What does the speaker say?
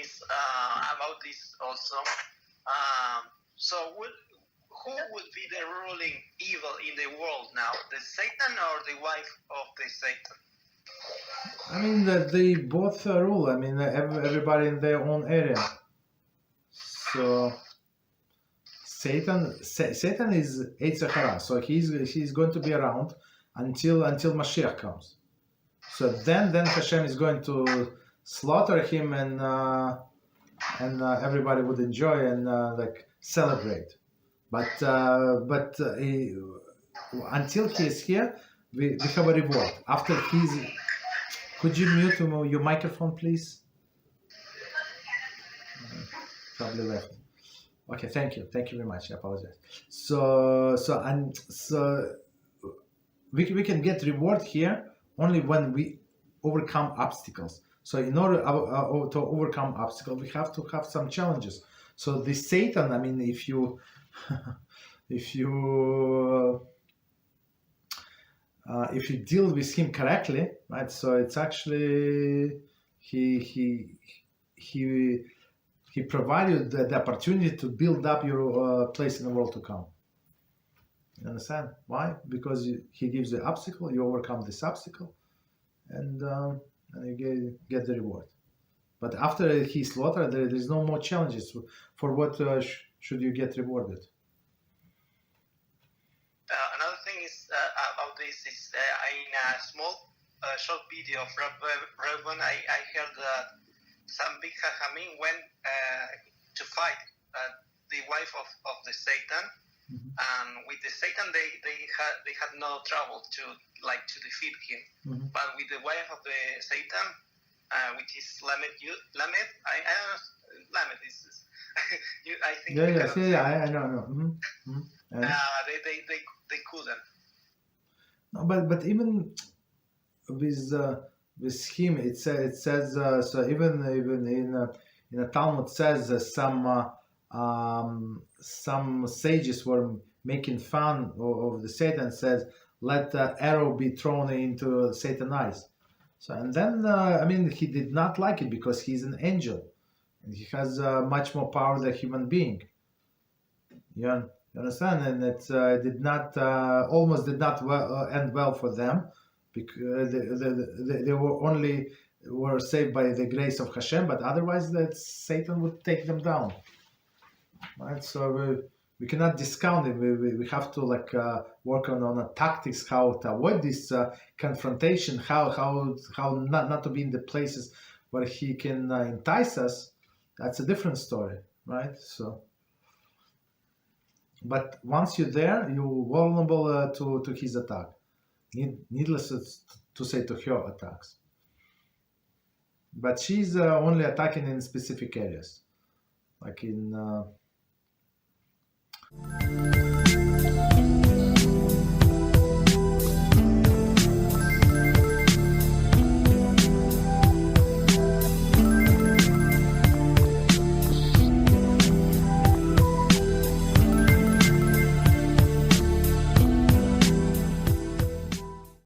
is about this also. So who would be the ruling evil in the world now, the Satan or the wife of the Satan? I mean, they both rule. I mean, everybody in their own area. So Satan is Eitz Hara, so he's going to be around until Mashiach comes. So then Hashem is going to slaughter him, and everybody would enjoy and like celebrate. But until he is here, we have a reward. After could you mute your microphone, please? Probably left. Okay, thank you very much. I apologize. So we can get reward here only when we overcome obstacles. So in order to overcome obstacles, we have to have some challenges. So the Satan, I mean, if you deal with him correctly, right? So it's actually he provided the opportunity to build up your place in the world to come. You understand why? Because he gives the obstacle, you overcome this obstacle, and you get the reward. But after he slaughtered, there is no more challenges. For what should you get rewarded? Another thing is about this is in a small short video of Rabbi, I heard that some big Chachamim went to fight the wife of the Satan, and with the Satan they had no trouble to defeat him, but with the wife of the Satan, which is Lamed, I Lamed is I think I know. They couldn't. No, but even with him, it says so. Even in a Talmud says some sages were making fun of the Satan. Says, let the arrow be thrown into Satan's eyes. So and then I mean, he did not like it because he's an angel and he has much more power than a human being. You understand? And it almost did not end well for them, because they were saved by the grace of Hashem, but otherwise that Satan would take them down. Right? So we cannot discount it. We have to work on tactics, how to avoid this confrontation, how not to be in the places where he can entice us. That's a different story, right? So. But once you're there, you're vulnerable to his attack. Needless to say, to her attacks. But she's only attacking in specific areas, like in.